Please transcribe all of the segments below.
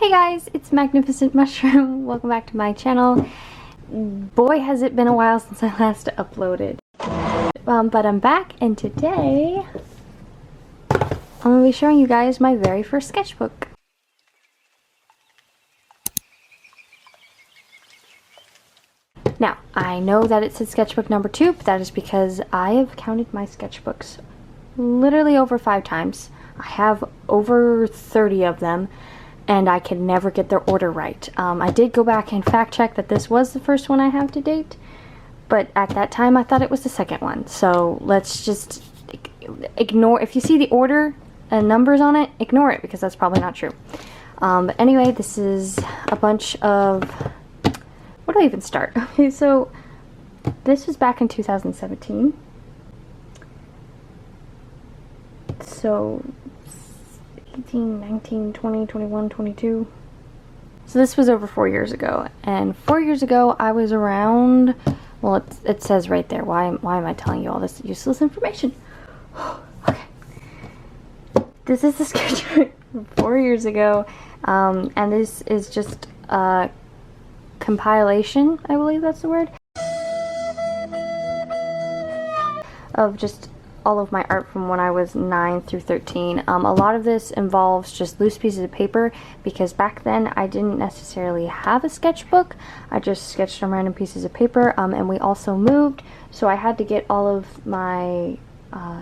Hey guys, it's Magnificent Mushroom. Welcome back to my channel. Boy, has it been a while since I last uploaded. But I'm back, and today I'm going to be showing you guys my very first sketchbook. Now, I know that it said sketchbook number 2, but that is because I have counted my sketchbooks literally over 5 times. I have over 30 of them, and I can never get their order right. I did go back and fact check that this was the first one I have to date, but at that time I thought it was the second one. So let's just ignore, if you see the order and numbers on it, ignore it because that's probably not true. But anyway, this is a bunch of, where do I even start? Okay, so this was back in 2017. So 18, 19, 20, 21, 22. So this was over 4 years ago. And 4 years ago I was around, well it says right there, why am I telling you all this useless information? Okay. This is the sketchbook from 4 years ago. And this is just a compilation, I believe that's the word, of just all of my art from when I was 9 through 13. A lot of this involves just loose pieces of paper because back then I didn't necessarily have a sketchbook. I just sketched on random pieces of paper, and we also moved, so I had to get all of my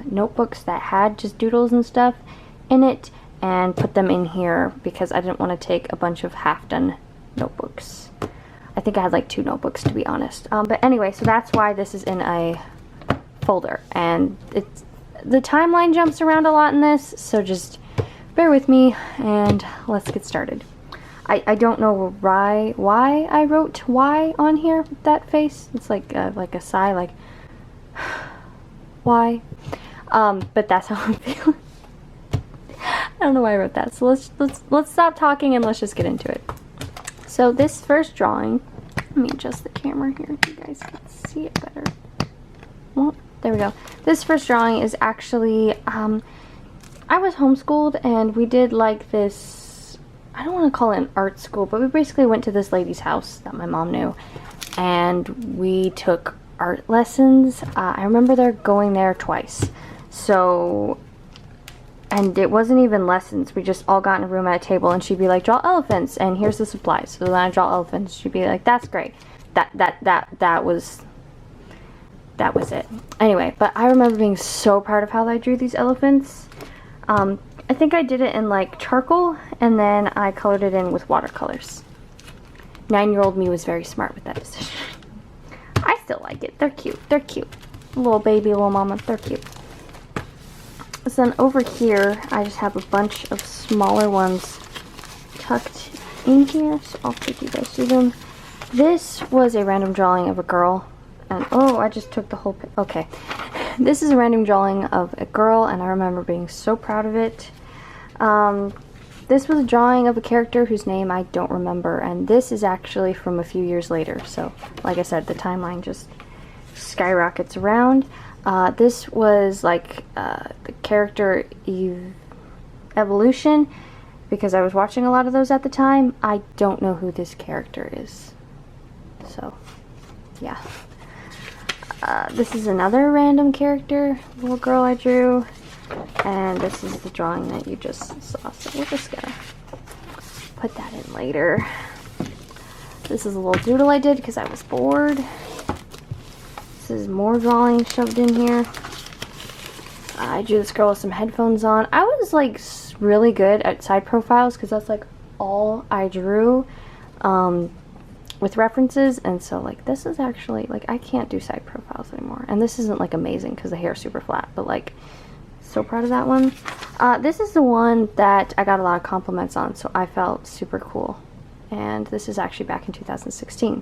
notebooks that had just doodles and stuff in it and put them in here because I didn't want to take a bunch of half-done notebooks. I think I had like 2 notebooks, to be honest. But anyway, so that's why this is in a folder, and the timeline jumps around a lot in this, so just bear with me and let's get started. I don't know why I wrote "why" on here with that face. It's like a sigh, like why, but that's how I'm feeling. I don't know why I wrote that, so let's stop talking and let's just get into it. So this first drawing, let me adjust the camera here so you guys can see it better. Well, there we go. This first drawing is actually, I was homeschooled and we did like this, I don't want to call it an art school, but we basically went to this lady's house that my mom knew, and we took art lessons. I remember going there twice. So, and it wasn't even lessons, we just all got in a room at a table and she'd be like, draw elephants and here's the supplies. So then I draw elephants, she'd be like, that's great. That was it. Anyway, but I remember being so proud of how I drew these elephants. I think I did it in like charcoal and then I colored it in with watercolors. 9-year-old me was very smart with that decision. I still like it. They're cute. They're cute. Little baby, little mama, they're cute. So then over here, I just have a bunch of smaller ones tucked in here, so I'll take you guys through them. This was a random drawing of a girl. And oh, I just took the whole okay. This is a random drawing of a girl, and I remember being so proud of it. This was a drawing of a character whose name I don't remember, and this is actually from a few years later. So, like I said, the timeline just skyrockets around. This was like the character evolution, because I was watching a lot of those at the time. I don't know who this character is. So, yeah. This is another random character, little girl I drew, and this is the drawing that you just saw, so we're just gonna put that in later. This is a little doodle I did because I was bored. This is more drawing shoved in here. I drew this girl with some headphones on. I was like really good at side profiles because that's like all I drew. With references, and so like this is actually like I can't do side profiles anymore, and this isn't like amazing because the hair is super flat, but like so proud of that one. This is the one that I got a lot of compliments on, so I felt super cool, and this is actually back in 2016.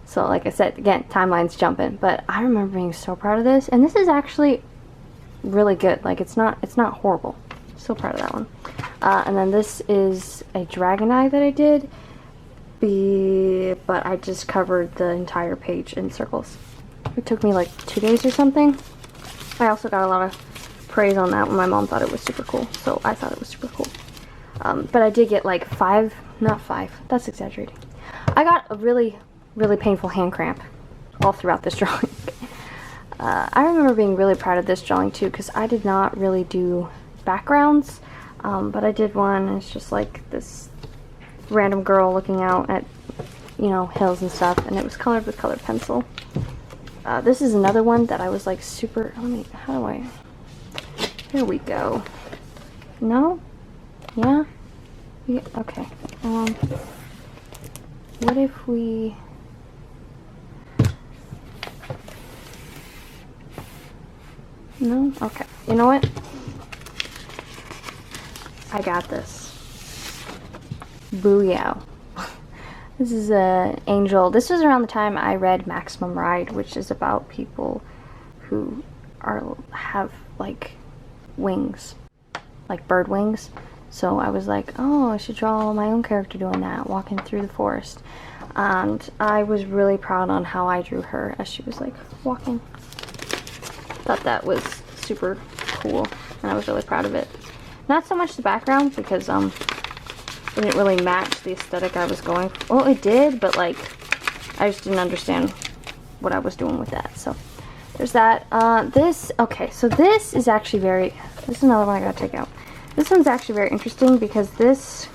So like I said, again, timeline's jumping, but I remember being so proud of this, and this is actually really good. Like it's not horrible. So proud of that one. And then this is a dragon eye that I did. But I just covered the entire page in circles. It took me like 2 days or something. I also got a lot of praise on that when my mom thought it was super cool, so I thought it was super cool. But I did get like 5, not 5, that's exaggerating. I got a really, really painful hand cramp all throughout this drawing. I remember being really proud of this drawing too, because I did not really do backgrounds, but I did one, and it's just like this random girl looking out at, you know, hills and stuff, and it was colored with colored pencil. This is another one that I was like super, how do I, here we go. No? Yeah? Yeah, okay. What if we... No? Okay. You know what? I got this. Booyah. This is a angel. This was around the time I read Maximum Ride, which is about people who have like wings, like bird wings. So I was like, oh, I should draw my own character doing that, walking through the forest. And I was really proud on how I drew her as she was like walking. Thought that was super cool, and I was really proud of it. Not so much the background, because it didn't really match the aesthetic I was going for. Well, it did, but like I just didn't understand what I was doing with that. So there's that. Okay, so this is actually this is another one I gotta take out. This one's actually very interesting because this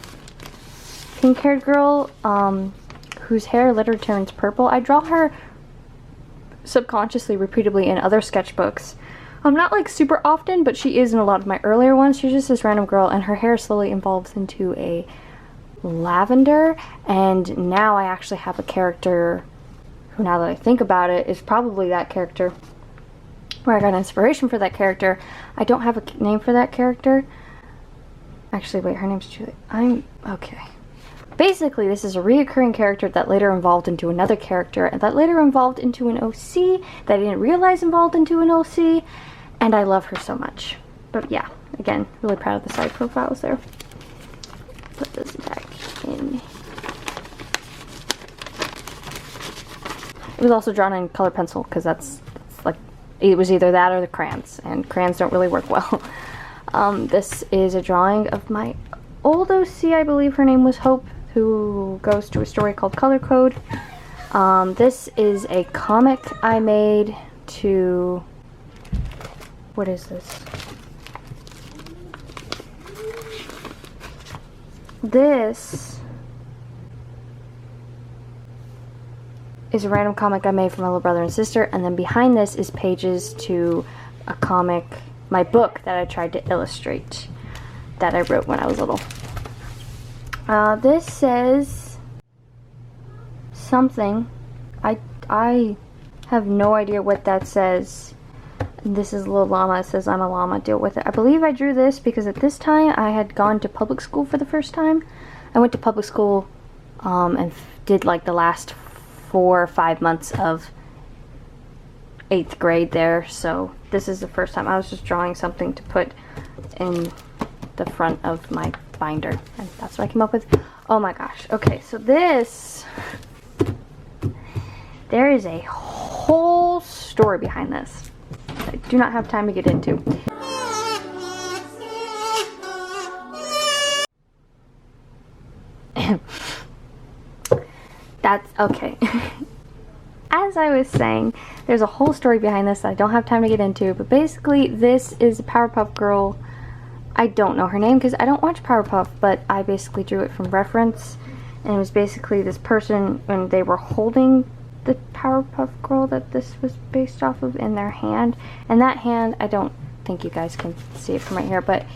pink-haired girl, whose hair later turns purple, I draw her subconsciously repeatedly in other sketchbooks. Not like super often, but she is in a lot of my earlier ones. She's just this random girl, and her hair slowly evolves into a lavender, and now I actually have a character who, now that I think about it, is probably that character, where I got inspiration for that character. I don't have a name for that character. Actually, wait, her name's Julie. Okay. Basically, this is a reoccurring character that later evolved into another character, and that later evolved into an OC that I didn't realize evolved into an OC, and I love her so much. But yeah, again, really proud of the side profiles there. Put this back in. It was also drawn in color pencil, because that's like, it was either that or the crayons, and crayons don't really work well. This is a drawing of my old OC, I believe her name was Hope, who goes to a story called Color Code. This is a comic I made to... What is this? This is a random comic I made for my little brother and sister, and then behind this is pages to a comic, my book that I tried to illustrate, that I wrote when I was little. This says something. I have no idea what that says. This is a little llama. It says, I'm a llama, deal with it. I believe I drew this because at this time I had gone to public school for the first time. I went to public school and did like the last 4 or 5 months of 8th grade there. So this is the first time I was just drawing something to put in the front of my binder, and that's what I came up with. Oh my gosh. Okay, so this, there is a whole story behind this I do not have time to get into. That's okay. As I was saying, there's a whole story behind this that I don't have time to get into, but basically this is a Powerpuff Girl. I don't know her name because I don't watch Powerpuff, but I basically drew it from reference, and it was basically this person, and they were holding the Powerpuff Girl that this was based off of in their hand, and that hand, I don't think you guys can see it from right here, but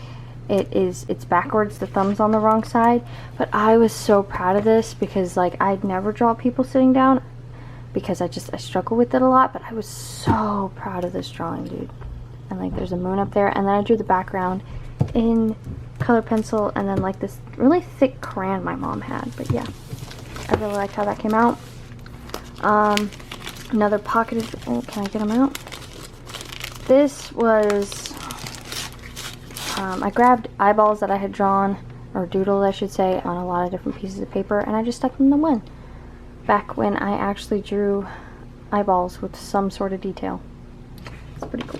it's backwards, the thumb's on the wrong side. But I was so proud of this because like I'd never draw people sitting down because I struggle with it a lot, but I was so proud of this drawing, dude. And like there's a moon up there, and then I drew the background in color pencil, and then like this really thick crayon my mom had. But yeah, I really liked how that came out. Another pocketed, oh, can I get them out? This was, I grabbed eyeballs that I had drawn, or doodled I should say, on a lot of different pieces of paper, and I just stuck them in one. Back when I actually drew eyeballs with some sort of detail. It's pretty cool.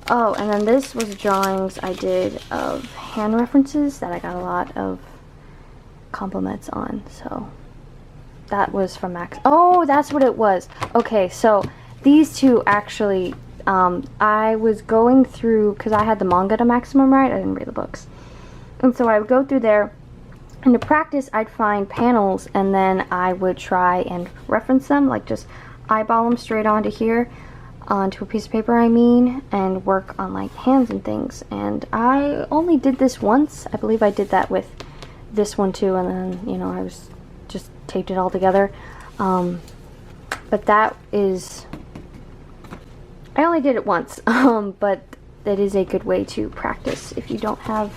Oh, and then this was drawings I did of hand references that I got a lot of compliments on. So that was from Max. Oh, that's what it was. Okay, so these two actually, I was going through, because I had the manga to Maximum Right, I didn't read the books. And so I would go through there, and to practice, I'd find panels, and then I would try and reference them, like just eyeball them straight onto here, onto a piece of paper, I mean, and work on like hands and things. And I only did this once. I believe I did that with this one too, and then, you know, I was just taped it all together. But that is, I only did it once, but that is a good way to practice if you don't have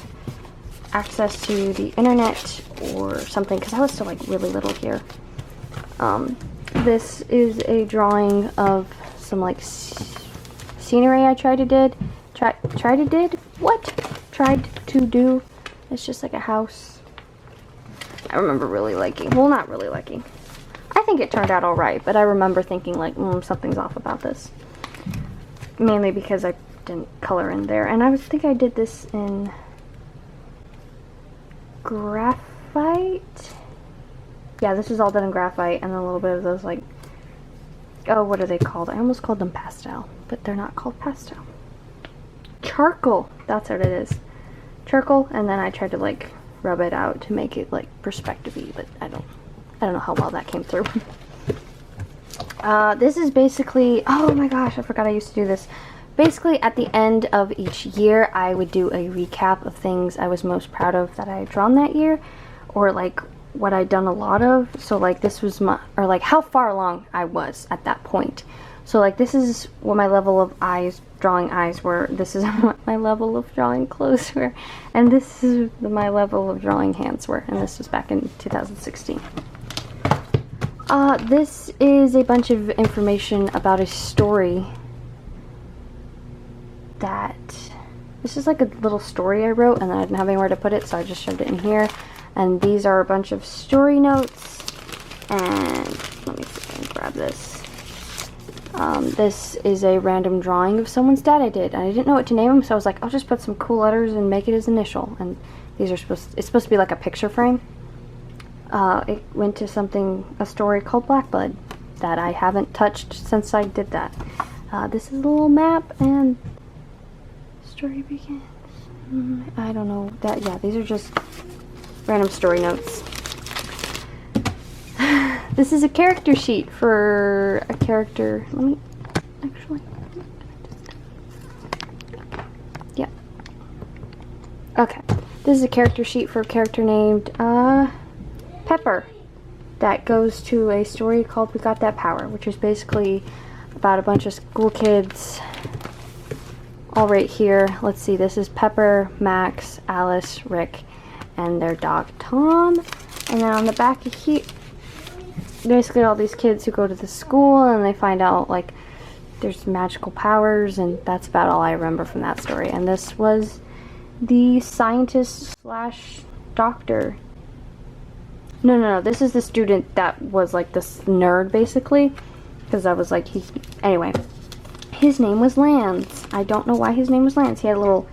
access to the internet or something, because I was still like really little here. This is a drawing of some like scenery I tried to do. It's just like a house. I remember really liking, well, not really liking. I think it turned out alright, but I remember thinking like, something's off about this. Mainly because I didn't color in there. And I think I did this in graphite. Yeah, this is all done in graphite, and a little bit of those like, oh, what are they called? I almost called them pastel, but they're not called pastel. Charcoal, that's what it is. Charcoal, and then I tried to like rub it out to make it like perspective-y, but I don't know how well that came through. This is basically, oh my gosh, I forgot I used to do this. Basically, at the end of each year, I would do a recap of things I was most proud of that I had drawn that year, or like what I'd done a lot of. So like this was my, or like how far along I was at that point. So like this is what my level of drawing eyes were. This is what my level of drawing clothes were. And this is my level of drawing hands were. And this was back in 2016. This is a bunch of information about a story that, this is like a little story I wrote, and then I didn't have anywhere to put it, so I just shoved it in here. And these are a bunch of story notes, and let me see if I can grab this. This is a random drawing of someone's dad I did, and I didn't know what to name him, so I was like, I'll just put some cool letters and make it his initial. And these are it's supposed to be like a picture frame. It went to a story called Black Blood that I haven't touched since I did that. This is a little map, and story begins. I don't know that. Yeah, these are just random story notes. This is a character sheet for a character. Let me actually. Yeah. Okay. This is a character sheet for a character named Pepper that goes to a story called We Got That Power, which is basically about a bunch of school kids. All right here. Let's see. This is Pepper, Max, Alice, Rick, and their dog Tom. And then on the back of here, basically all these kids who go to the school and they find out like there's magical powers, and that's about all I remember from that story. And this was the scientist slash doctor. No, this is the student that was like this nerd basically, because I was like, anyway, his name was Lance. I don't know why his name was Lance. He had a little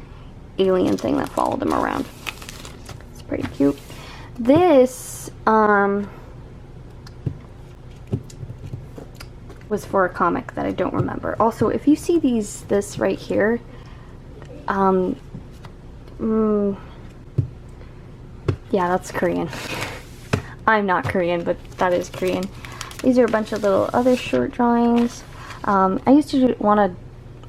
alien thing that followed him around. It's pretty cute. This was for a comic that I don't remember. Also, if you see this right here, yeah, that's Korean. I'm not Korean, but that is Korean. These are a bunch of little other short drawings. I used to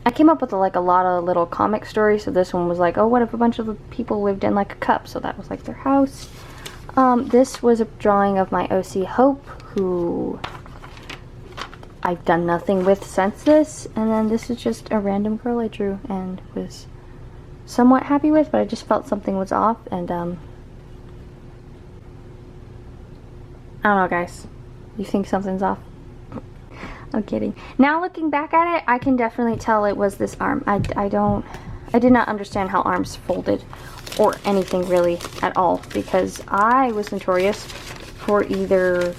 I came up with like a lot of little comic stories, so this one was like, oh, what if a bunch of people lived in like a cup? So that was like their house. This was a drawing of my OC Hope, who I've done nothing with since this. And then this is just a random girl I drew and was somewhat happy with, but I just felt something was off. And I don't know, guys. You think something's off? I'm kidding. Now looking back at it, I can definitely tell it was this arm. I did not understand how arms folded or anything really at all, because I was notorious for either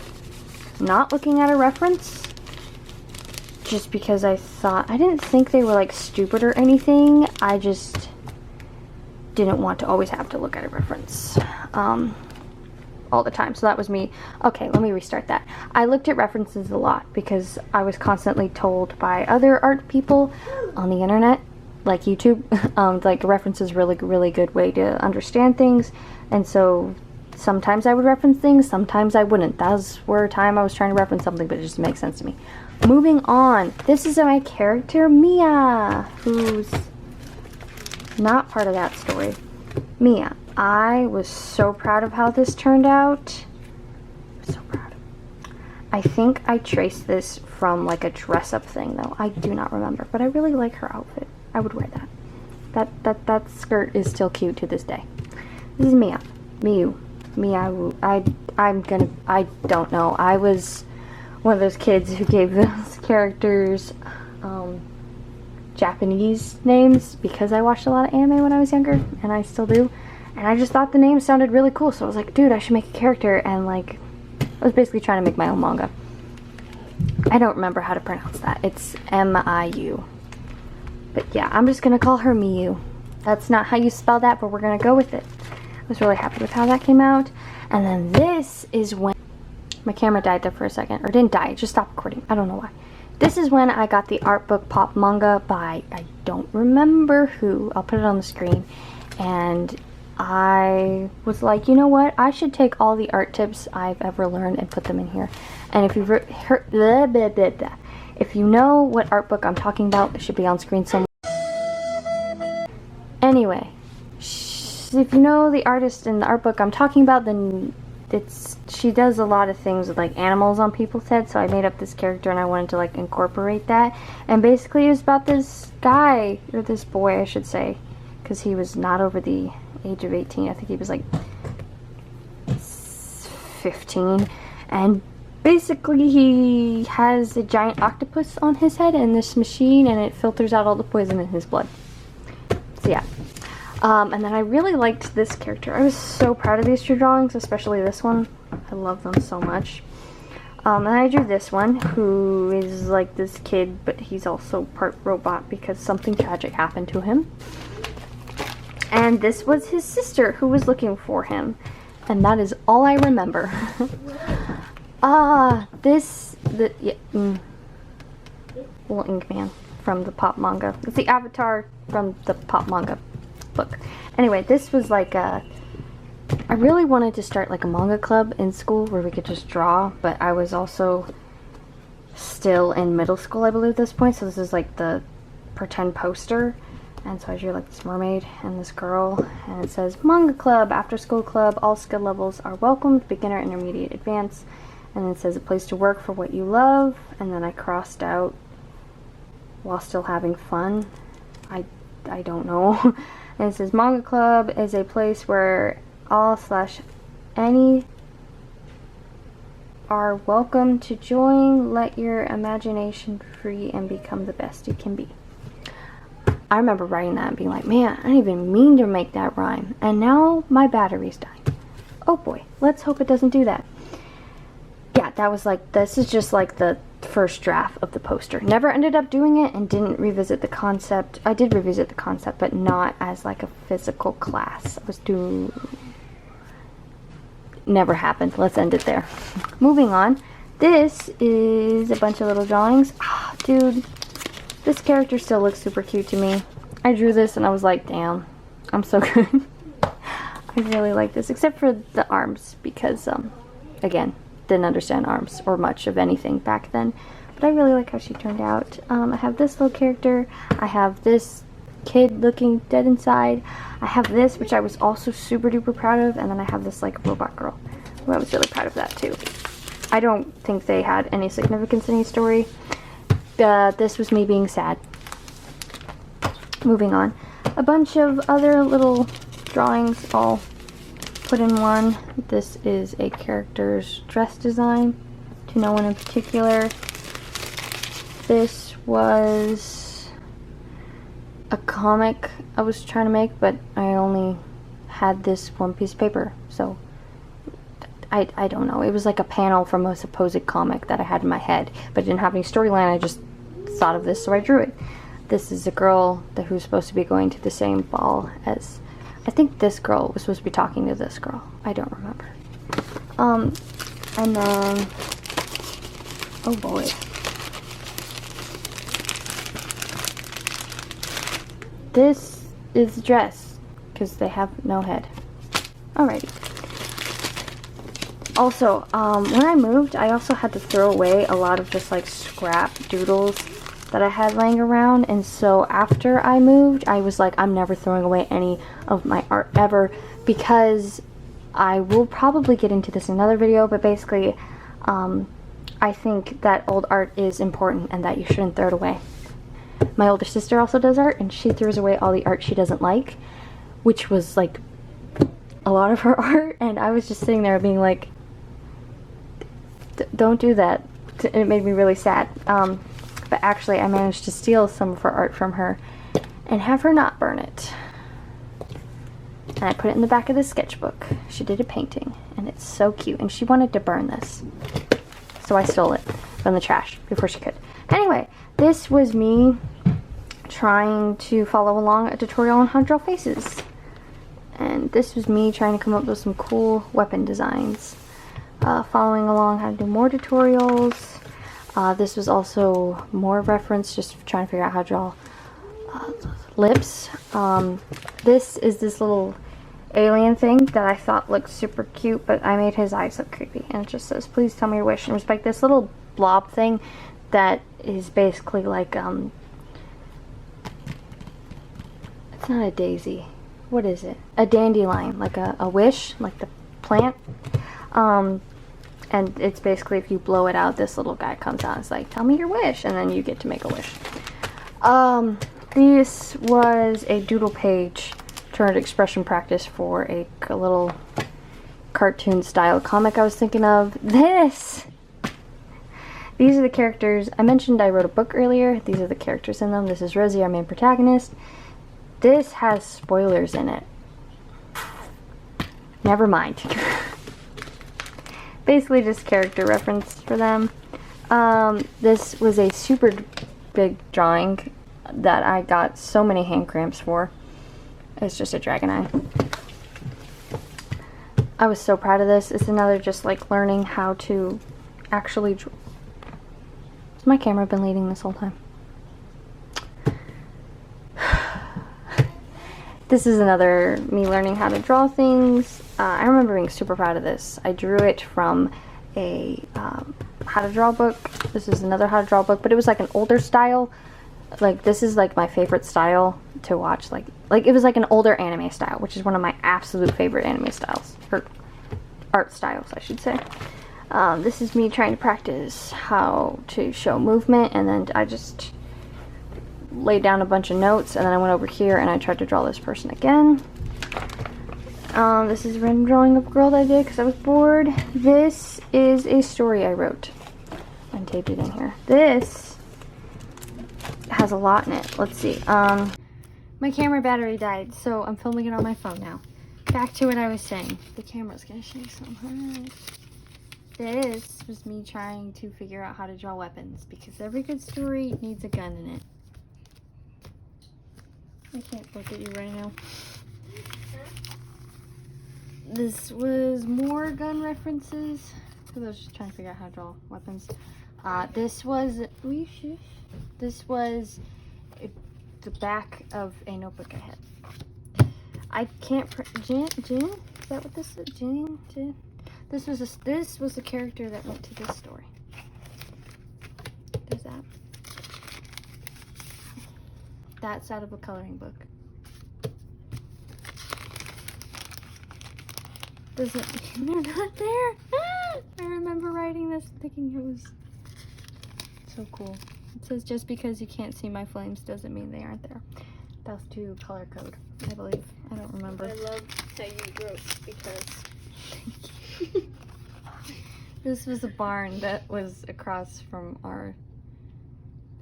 not looking at a reference just because I didn't think they were like stupid or anything. I just didn't want to always have to look at a reference all the time. So that was me. Okay, let me restart that. I looked at references a lot because I was constantly told by other art people on the internet, like YouTube, like reference is really good way to understand things. And so sometimes I would reference things, sometimes I wouldn't. That was where time I was trying to reference something, but it just makes sense to me. Moving on, this is my character Mia, who's not part of that story. Mia, I was so proud of how this turned out. So proud. I think I traced this from like a dress-up thing though. I do not remember, but I really like her outfit. I would wear that. That skirt is still cute to this day. This is Mia. Miu. Mia. I don't know. I was one of those kids who gave those characters Japanese names because I watched a lot of anime when I was younger, and I still do. And I just thought the name sounded really cool, so I was like, dude, I should make a character, and like, I was basically trying to make my own manga. I don't remember how to pronounce that. It's M-I-U. But yeah, I'm just gonna call her Miu. That's not how you spell that, but we're gonna go with it. I was really happy with how that came out. And then this is when my camera died there for a second, or didn't die, it just stopped recording. I don't know why. This is when I got the art book pop manga by, I don't remember who. I'll put it on the screen. And I was like, you know what? I should take all the art tips I've ever learned and put them in here. And if you've heard, if you know what art book I'm talking about, it should be on screen somewhere. Anyway, if you know the artist in the art book I'm talking about, then she does a lot of things with like animals on people's heads, so I made up this character and I wanted to like incorporate that. And basically it was about this guy, or this boy I should say, because he was not over the age of 18. I think he was like 15, and basically he has a giant octopus on his head and this machine, and it filters out all the poison in his blood. So yeah. And then I really liked this character. I was so proud of these two drawings, especially this one. I love them so much. And I drew this one, who is like this kid, but he's also part robot because something tragic happened to him. And this was his sister who was looking for him. And that is all I remember. Little ink man from the pop manga. It's the avatar from the pop manga book. Anyway, this was like I really wanted to start like a manga club in school where we could just draw, but I was also still in middle school, I believe, at this point, so this is like the pretend poster. And so I drew like this mermaid and this girl, and it says manga club, after school club, all skill levels are welcomed, beginner, intermediate, advanced. And then it says a place to work for what you love, and then I crossed out while still having fun. I don't know. And it says manga club is a place where all/any are welcome to join. Let your imagination free and become the best you can be. I remember writing that and being like, man, I didn't even mean to make that rhyme. And now my battery's dying. Oh boy, let's hope it doesn't do that. Yeah, that was like, this is just like the first draft of the poster. Never ended up doing it and didn't revisit the concept. I did revisit the concept, but not as like a physical class. I was doing... Never happened. Let's end it there. Moving on. This is a bunch of little drawings. Ah, dude. This character still looks super cute to me. I drew this and I was like, damn, I'm so good. I really like this, except for the arms, because, again, didn't understand arms or much of anything back then. But I really like how she turned out. I have this little character. I have this kid looking dead inside. I have this, which I was also super duper proud of. And then I have this, like, robot girl. Well, I was really proud of that, too. I don't think they had any significance in any story. This was me being sad. Moving on. A bunch of other little drawings all put in one. This is a character's dress design to no one in particular. This was a comic I was trying to make, but I only had this one piece of paper, so I don't know. It was like a panel from a supposed comic that I had in my head, but it didn't have any storyline. I just thought of this, so I drew it. This is a girl who's supposed to be going to the same ball as I think this girl was supposed to be talking to this girl. I don't remember. And then, oh boy. This is the dress, because they have no head. Alrighty. Also, when I moved, I also had to throw away a lot of just like scrap doodles that I had laying around, and so after I moved, I was like, I'm never throwing away any of my art ever, because I will probably get into this in another video, but basically, I think that old art is important and that you shouldn't throw it away. My older sister also does art, and she throws away all the art she doesn't like, which was like a lot of her art, and I was just sitting there being like, don't do that. It made me really sad. But actually I managed to steal some of her art from her and have her not burn it. And I put it in the back of the sketchbook. She did a painting, and it's so cute, and she wanted to burn this. So I stole it from the trash before she could. Anyway, this was me trying to follow along a tutorial on how to draw faces. And this was me trying to come up with some cool weapon designs. Following along how to do more tutorials. This was also more reference, just trying to figure out how to draw lips. This is this little alien thing that I thought looked super cute, but I made his eyes look creepy. And it just says, please tell me your wish. And it was like this little blob thing that is basically like, it's not a daisy. What is it? A dandelion, like a wish, like the plant. And it's basically, if you blow it out, this little guy comes out and it's like, tell me your wish, and then you get to make a wish. This was a doodle page turned expression practice for a little cartoon style comic I was thinking of. These are the characters. I mentioned I wrote a book earlier. These are the characters in them. This is Rosie, our main protagonist. This has spoilers in it. Never mind. Basically just character reference for them. This was a super big drawing that I got so many hand cramps for. It's just a dragon eye. I was so proud of this. It's another just like learning how to actually draw. Has my camera been leading this whole time? This is another me learning how to draw things. I remember being super proud of this. I drew it from a how to draw book. This is another how to draw book, but it was like an older style. Like this is like my favorite style to watch. Like it was like an older anime style, which is one of my absolute favorite anime styles, or art styles, I should say. This is me trying to practice how to show movement, and then I just laid down a bunch of notes, and then I went over here and I tried to draw this person again. This is a random drawing of a girl that I did because I was bored. This is a story I wrote and taped it in here. This has a lot in it. Let's see. My camera battery died, so I'm filming it on my phone now. Back to what I was saying. The camera's gonna shake so much. This was me trying to figure out how to draw weapons, because every good story needs a gun in it. I can't look at you right now. This was more gun references, because I was just trying to figure out how to draw weapons. This was the back of a notebook I had. I can't Jin? Is that what this is? Jin? This was the character that went to this story. There's that. That's out of a coloring book. They're not there. I remember writing this and thinking it was so cool. It says, just because you can't see my flames doesn't mean they aren't there. That's to color code, I believe. I don't remember. I love how you wrote, because this was a barn that was across from our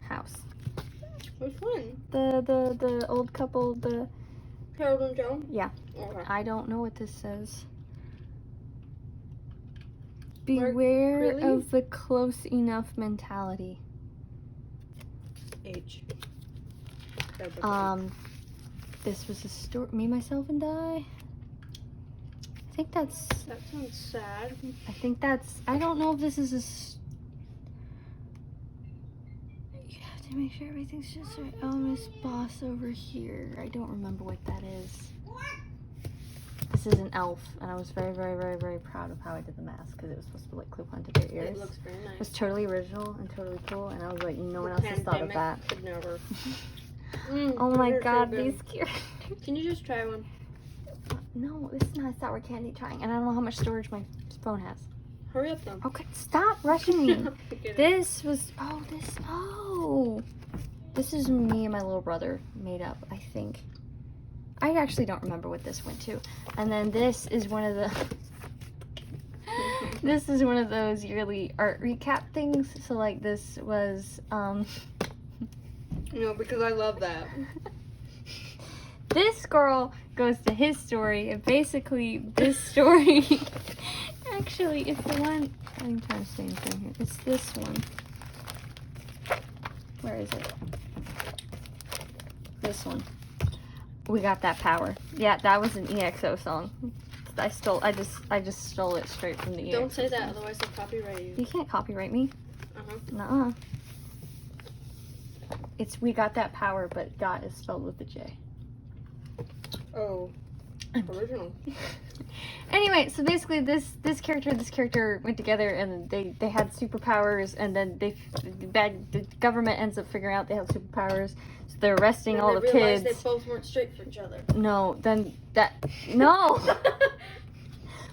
house. which one? The old couple, the Harold and Joan? yeah. Okay. I don't know what this says. Beware really? of the close enough mentality. H. this was a story. Me, Myself, and I. I think that's. That sounds sad. I think that's. I don't know if this is a. You have to make sure everything's just right. Oh, Miss Boss over here. I don't remember what that is. This is an elf, and I was very, very, very, very proud of how I did the mask because it was supposed to like clip onto their ears. It looks very nice. It was totally original and totally cool, and I was like, no one else has thought of that. Could never. Oh my god, so these characters. Can you just try one? No, this is not a sour candy trying, and I don't know how much storage my phone has. Hurry up then. Okay, stop rushing me. This was, this is me and my little brother made up, I think. I actually don't remember what this went to. And then this is one of the, this is one of those yearly art recap things. So like this was, No, because I love that. This girl goes to his story, and basically this story, actually it's the one, I'm trying to stay in frame here, it's this one. Where is it? This one. We Got That Power. Yeah, that was an EXO song. I just stole it straight from the EXO Don't say that, song. otherwise they'll copyright you. You can't copyright me. Uh-huh. Nuh-uh. It's We Got That Power, but got is spelled with a J. Oh. Original. Anyway, so basically this character went together, and they had superpowers, and then the government ends up figuring out they have superpowers, so they're arresting And all they the realized kids. they both weren't straight for each other. No, no.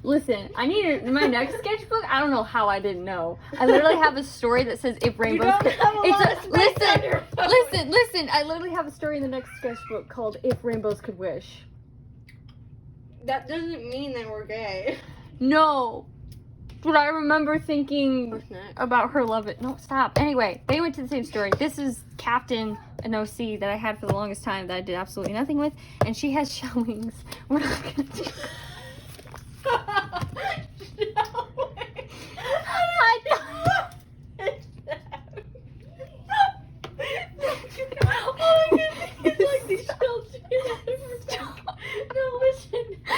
Listen, I need my next sketchbook. I don't know how I didn't know. I literally have a story that says if rainbows could. Listen. I literally have a story in the next sketchbook called If Rainbows Could Wish. That doesn't mean that we're gay. No. But I remember thinking about her love it. No, stop. Anyway, they went to the same story. This is Captain, an OC that I had for the longest time that I did absolutely nothing with. And she has showings. We're not going to do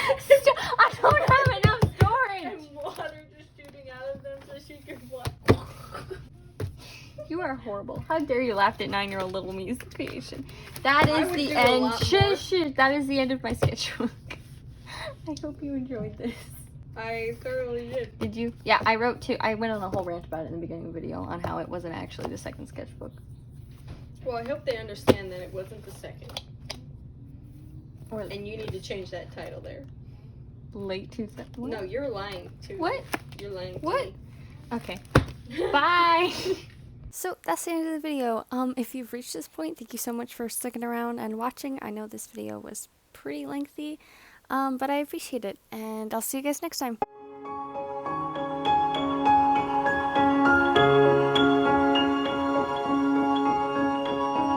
I don't have enough storage. And water just shooting out of them so she can watch. You are horrible. How dare you laugh at 9-year-old little me's creation. That I is would the do a end. lot Shush. That is the end of my sketchbook. I hope you enjoyed this. I thoroughly did. Did you? Yeah, I wrote too. I went on a whole rant about it in the beginning of the video on how it wasn't actually the second sketchbook. Well, I hope they understand that it wasn't the second. Or And you need to change that title there. late 2000. No, you're lying too. What? You're lying to What? me. Okay. Bye. So that's the end of the video. If you've reached this point, thank you so much for sticking around and watching. I know this video was pretty lengthy, but I appreciate it, and I'll see you guys next time.